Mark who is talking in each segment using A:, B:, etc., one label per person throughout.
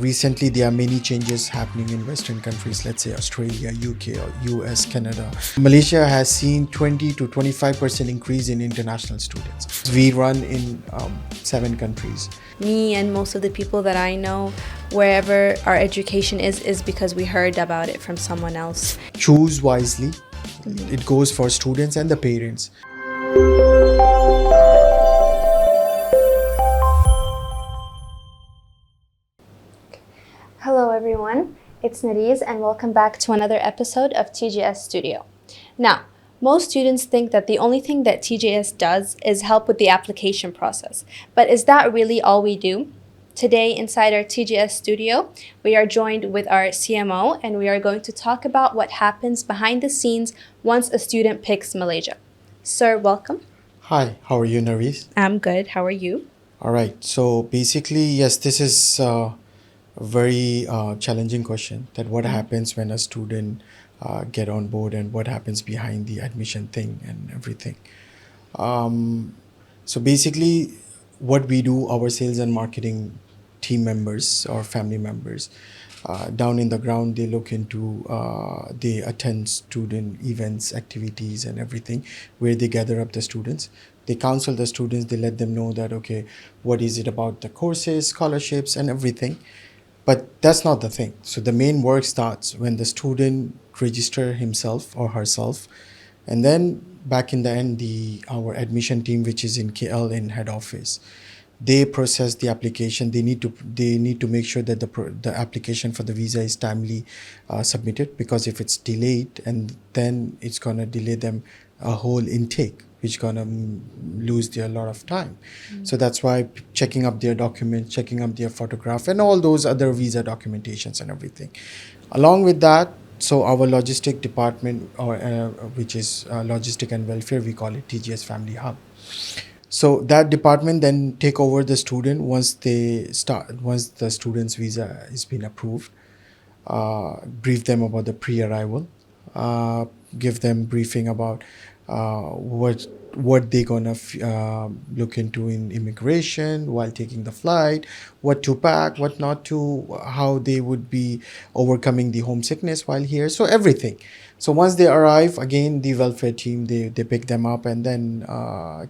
A: Recently, there are many changes happening in Western countries, let's say Australia, UK, or US, Canada. Malaysia has seen 20 to 25% increase in international students. We run in 7 countries.
B: Me and most of the people that I know, wherever our education is because we heard about it from someone else.
A: Choose wisely. It goes for students and the parents.
B: Hello everyone, it's Nariz and welcome back to another episode of TJS Studio. Now, most students think that the only thing that TJS does is help with the application process. But is that really all we do? Today, inside our TJS studio, we are joined with our CMO and we are going to talk about what happens behind the scenes once a student picks Malaysia. Sir, welcome.
A: Hi, how are you, Nareez?
B: I'm good. How are you?
A: All right, so basically, yes, this is a very challenging question, that what happens when a student get on board and what happens behind the admission thing and everything. So basically, what we do, our sales and marketing team members or family members, down in the ground, they look into, they attend student events, activities and everything, where they gather up the students. They counsel the students, they let them know that, okay, what is it about the courses, scholarships and everything. But that's not the thing. So the main work starts when the student register himself or herself. And then back in the end, our admission team, which is in KL in head office, they process the application. They need to make sure that the application for the visa is timely submitted, because if it's delayed, and then it's gonna delay them a whole intake, which gonna lose their lot of time. So that's why checking up their documents, checking up their photograph, and all those other visa documentations and everything. Along with that, so our logistic department, or which is logistic and welfare, we call it TJS Family Hub. So that department then take over the student once the student's visa has been approved. Brief them about the pre-arrival, give them briefing about what they gonna look into in immigration while taking the flight, what to pack, what not to, how they would be overcoming the homesickness while here, so everything. So once they arrive, again, the welfare team, they pick them up and then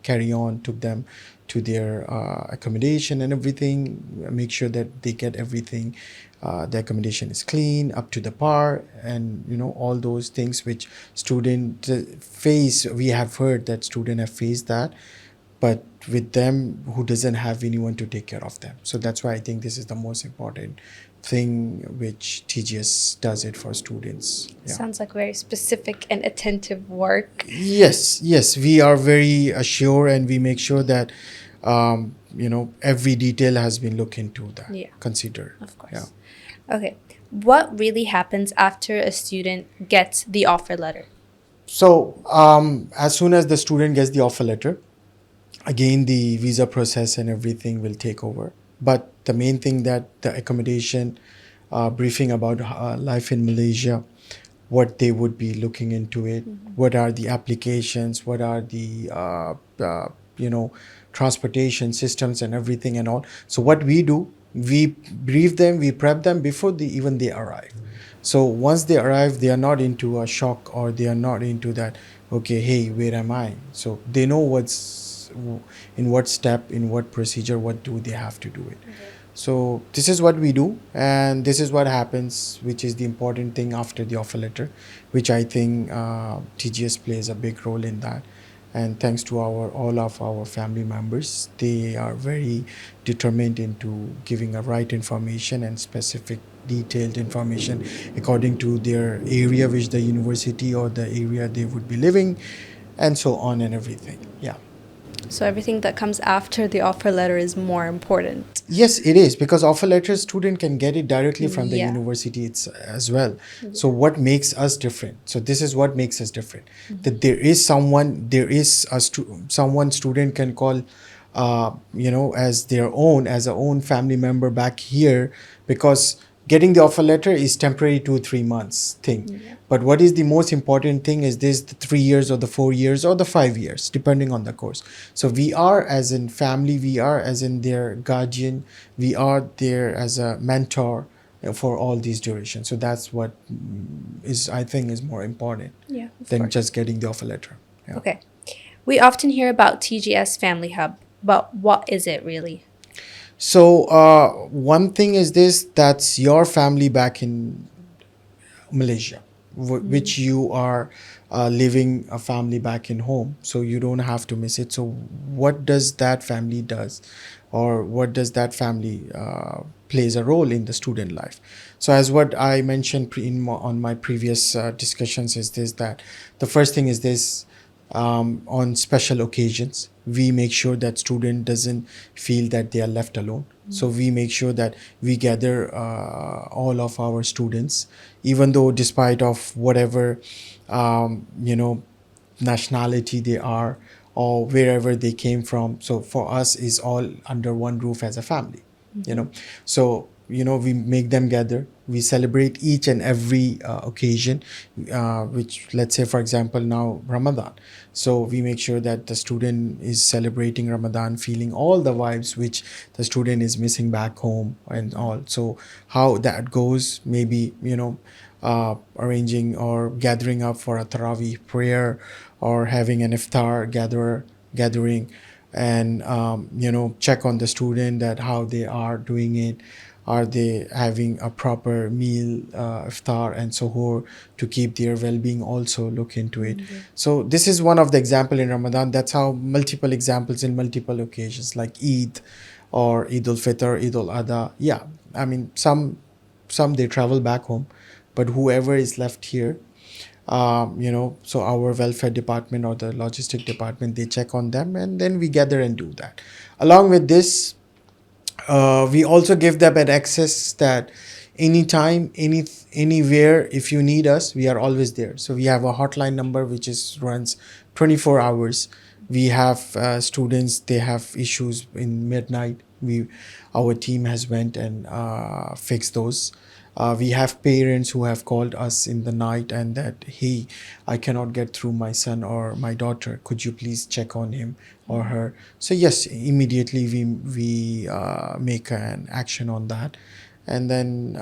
A: carry on, took them to their accommodation and everything, make sure that they get everything, the accommodation is clean, up to the par, and all those things which student face. We have heard that student have faced that, but with them who doesn't have anyone to take care of them. So that's why I think this is the most important thing which TGS does it for students. Yeah.
B: Sounds like very specific and attentive work.
A: Yes, we are very sure, and we make sure that every detail has been looked into, that considered.
B: Of course.
A: Yeah.
B: Okay. What really happens after a student gets the offer letter?
A: So as soon as the student gets the offer letter, again, the visa process and everything will take over. But the main thing, that the accommodation, briefing about life in Malaysia, what they would be looking into it, what are the applications, what are the transportation systems and everything and all. So what we do, we brief them, we prep them before they arrive. So once they arrive, they are not into a shock, or they are not into that, okay, hey, where am I? So they know in what step, in what procedure, what do they have to do it. So this is what we do, and this is what happens, which is the important thing after the offer letter, which I think TGS plays a big role in that. And thanks to all of our family members, they are very determined into giving a right information and specific detailed information according to their area, which the university or the area they would be living, and so on and everything. Yeah.
B: So everything that comes after the offer letter is more important.
A: Yes, it is, because offer letter student can get it directly from the university as well. So what makes us different? So this is what makes us different. That there is someone student can call, as their own family member back here, because getting the offer letter is temporary 2-3 months thing.
B: Yeah.
A: But what is the most important thing is this: the 3 years or the 4 years or the 5 years, depending on the course. So we are as in family, we are as in their guardian, we are there as a mentor for all these durations. So that's what is, I think, is more important
B: Yeah, of
A: than
B: course.
A: just getting the offer letter. Yeah.
B: Okay. We often hear about TGS Family Hub, but what is it really?
A: So one thing is this: that's your family back in Malaysia, which you are living a family back in home, so you don't have to miss it. So what does that family does, or what does that family plays a role in the student life? So as what I mentioned on my previous discussions is this, that the first thing is this: on special occasions, we make sure that student doesn't feel that they are left alone. So we make sure that we gather all of our students, even though despite of whatever nationality they are or wherever they came from. So for us is all under one roof as a family. So we make them gather, we celebrate each and every occasion, which, let's say for example now Ramadan. So we make sure that the student is celebrating Ramadan, feeling all the vibes which the student is missing back home and all. So how that goes, maybe arranging or gathering up for a Taraweeh prayer, or having an iftar gathering, and check on the student, that how they are doing it, are they having a proper meal, iftar and suhoor, to keep their well-being, also look into it. So this is one of the example in Ramadan. That's how multiple examples in multiple occasions, like Eid or Eid al-Fitr, Eid al-Adha. Yeah, I mean, some they travel back home, but whoever is left here, so our welfare department or the logistic department, they check on them, and then we gather and do that. Along with this, we also give them an access that anytime, anywhere, if you need us, we are always there. So we have a hotline number which is runs 24 hours. We have students, they have issues in midnight, our team has went and fixed those. We have parents who have called us in the night and that, hey, I cannot get through my son or my daughter, could you please check on him or her? So yes, immediately we make an action on that, and then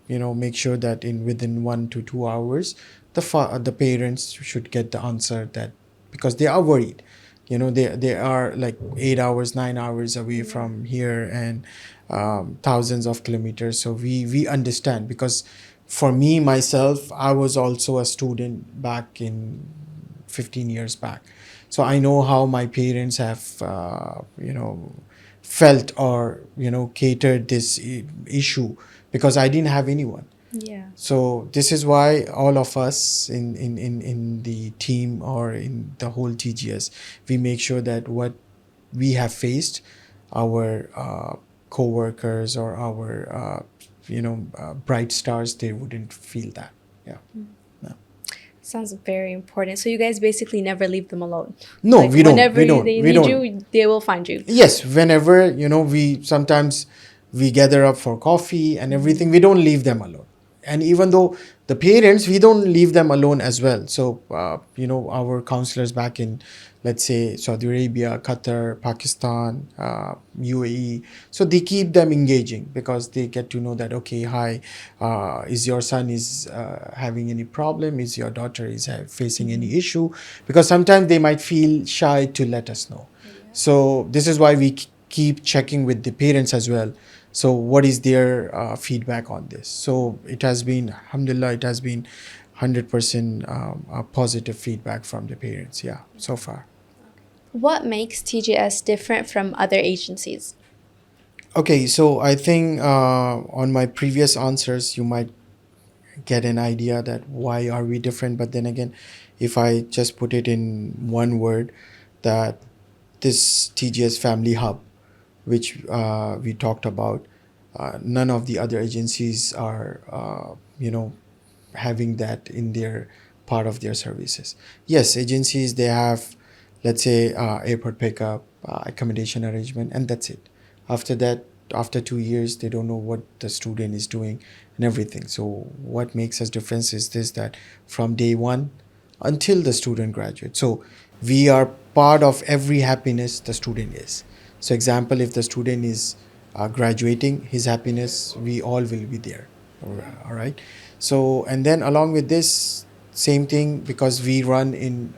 A: make sure that in within 1 to 2 hours, the parents should get the answer, that because they are worried. They are like 8 hours, 9 hours away from here, and thousands of kilometers. So we understand, because for me myself, I was also a student back in 15 years back. So I know how my parents have felt, or catered this issue, because I didn't have anyone.
B: Yeah.
A: So this is why all of us in the team, or in the whole TGS, we make sure that what we have faced, our co-workers or our bright stars, they wouldn't feel that. Yeah. No.
B: Sounds very important. So you guys basically never leave them alone.
A: No,
B: Like,
A: we don't.
B: whenever
A: We don't.
B: they
A: We
B: need
A: don't.
B: you, they will find you.
A: Yes, whenever we sometimes we gather up for coffee and everything, we don't leave them alone. And even though the parents, we don't leave them alone as well. So our counselors back in, let's say, Saudi Arabia, Qatar, Pakistan, UAE, so they keep them engaging, because they get to know that, okay, hi, is your son is having any problem, is your daughter is facing any issue, because sometimes they might feel shy to let us know. So this is why we keep checking with the parents as well. So what is their feedback on this? So it has been, alhamdulillah, it has been 100% positive feedback from the parents, yeah, so far.
B: What makes TJS different from other agencies?
A: Okay, so I think on my previous answers, you might get an idea that why are we different. But then again, if I just put it in one word, that this TGS Family Hub, which we talked about, none of the other agencies are, having that in their part of their services. Yes, agencies, they have, let's say, airport pickup, accommodation arrangement, and that's it. After that, after 2 years, they don't know what the student is doing and everything. So what makes us difference is this, that from day one until the student graduates. So we are part of every happiness the student is. So example, if the student is graduating, his happiness, we all will be there. All right. So, and then along with this, same thing, because we run in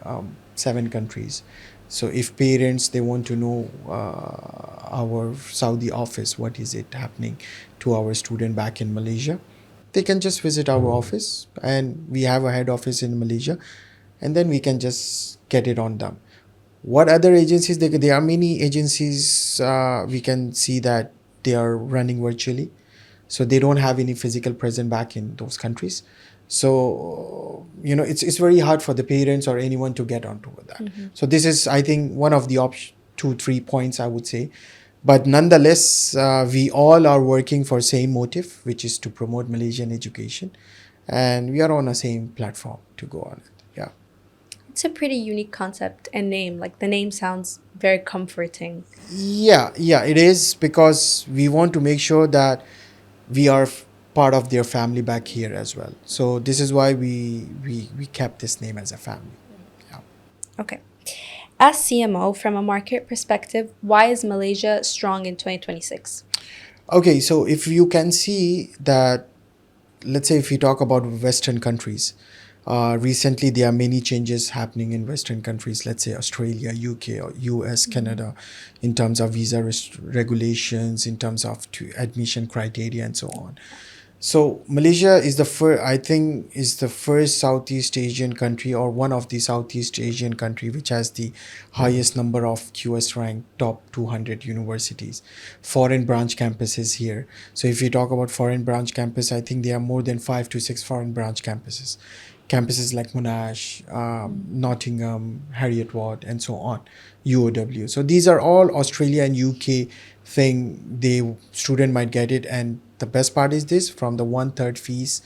A: 7 countries. So if parents, they want to know our Saudi office, what is it happening to our student back in Malaysia, they can just visit our office, and we have a head office in Malaysia, and then we can just get it on them. What other agencies? There are many agencies, we can see that they are running virtually. So they don't have any physical presence back in those countries. So, it's very hard for the parents or anyone to get onto that. So this is, I think, one of the 2-3 points I would say. But nonetheless, we all are working for same motive, which is to promote Malaysian education. And we are on a same platform to go on it. Yeah.
B: It's a pretty unique concept and name. Like the name sounds very comforting.
A: Yeah, it is, because we want to make sure that we are part of their family back here as well. So this is why we kept this name as a family. Yeah.
B: Okay. As CMO, from a market perspective, why is Malaysia strong in 2026?
A: Okay, so if you can see that, let's say if we talk about Western countries, recently there are many changes happening in Western countries, let's say Australia, UK, or US, Canada, in terms of visa regulations, in terms of admission criteria, and so on. So Malaysia is the first, I think, is the first Southeast Asian country, or one of the Southeast Asian country, which has the highest number of QS ranked top 200 universities, foreign branch campuses here. So if you talk about foreign branch campus, I think there are more than 5 to 6 foreign branch campuses like Monash, Nottingham, Heriot Watt, and so on, UOW. So these are all Australia and UK thing. The student might get it, and the best part is this: from the 1/3 fees,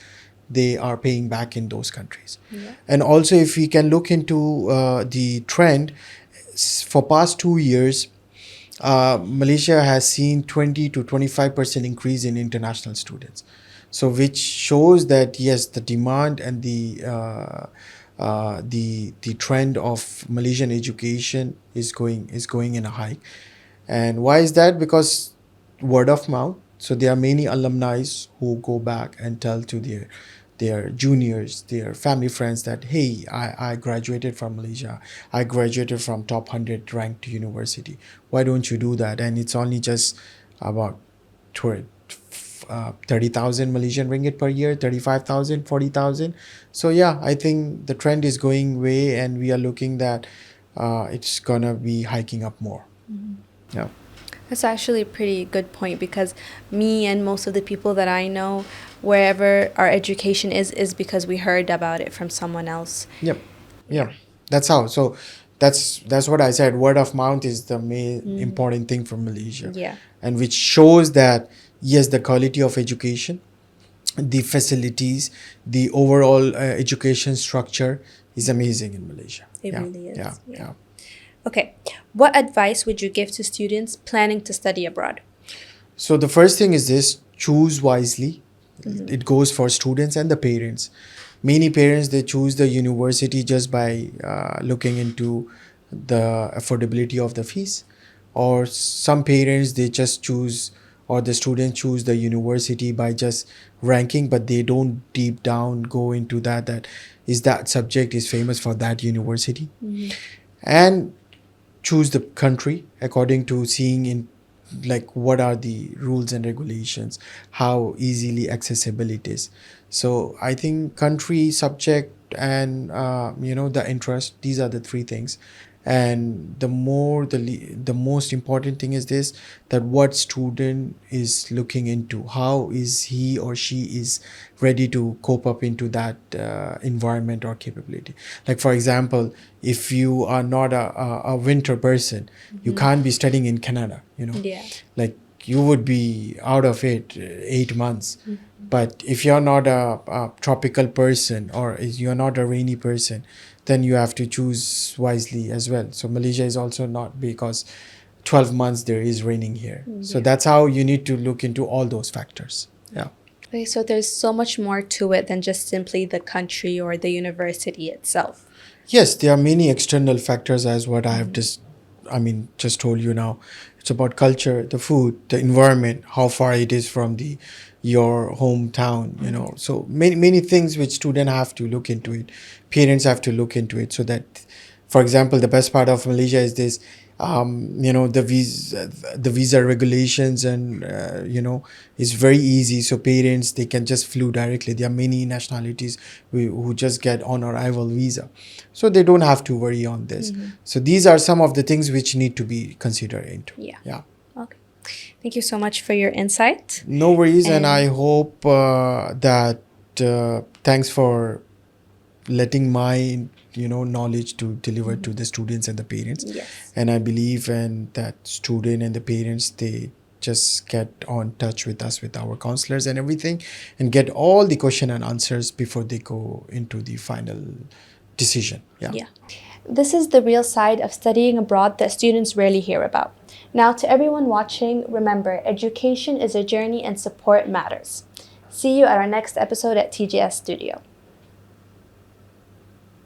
A: they are paying back in those countries.
B: Yeah.
A: And also, if we can look into the trend for past 2 years, Malaysia has seen 20 to 25% increase in international students. So which shows that yes, the demand and the trend of Malaysian education is going in a hike. And why is that? Because word of mouth. So there are many alumni who go back and tell to their juniors, their family friends that, hey, I graduated from Malaysia. I graduated from top 100 ranked university. Why don't you do that? And it's only just about 30,000 Malaysian ringgit per year, 35,000, 40,000. So yeah, I think the trend is going way, and we are looking that it's gonna be hiking up more. Yeah.
B: That's actually a pretty good point, because me and most of the people that I know, wherever our education is because we heard about it from someone else.
A: Yep. Yeah. That's how. So that's what I said. Word of mouth is the main important thing for Malaysia.
B: Yeah.
A: And which shows that yes, the quality of education, the facilities, the overall education structure is amazing in Malaysia.
B: It really is.
A: Yeah.
B: Okay. What advice would you give to students planning to study abroad?
A: So the first thing is this: choose wisely. It goes for students and the parents. Many parents, they choose the university just by looking into the affordability of the fees. Or some parents, they just choose, or the students choose the university by just ranking, but they don't deep down go into that is that subject is famous for that university. And choose the country according to seeing in like what are the rules and regulations, how easily accessible it is. So I think country, subject, and the interest, these are the 3 things. And the most important thing is this, that what student is looking into, how is he or she is ready to cope up into that environment or capability. Like for example, if you are not a winter person, you can't be studying in Canada,
B: Yeah.
A: like you would be out of it 8 months. But if you're not a tropical person, or if you're not a rainy person, then you have to choose wisely as well. So Malaysia is also not, because 12 months there is raining here. So
B: Yeah.
A: that's how you need to look into all those factors. Yeah.
B: Okay, so there's so much more to it than just simply the country or the university itself.
A: Yes, there are many external factors as what I have just told you now. It's about culture, the food, the environment, how far it is from your hometown, you know. So many things which students have to look into it. Parents have to look into it so that, for example, the best part of Malaysia is this, the visa regulations and is very easy. So parents, they can just flew directly. There are many nationalities who just get on arrival visa, so they don't have to worry on this. So these are some of the things which need to be considered into.
B: Yeah.
A: Yeah.
B: Okay. Thank you so much for your insight.
A: No worries, and I
B: And-
A: hope that thanks for letting my knowledge to deliver to the students and the parents.
B: Yes.
A: And I believe and that student and the parents, they just get on touch with us, with our counselors and everything, and get all the question and answers before they go into the final decision.
B: Yeah. This is the real side of studying abroad that students rarely hear about. Now, to everyone watching, remember, education is a journey and support matters. See you at our next episode at TJS Studio.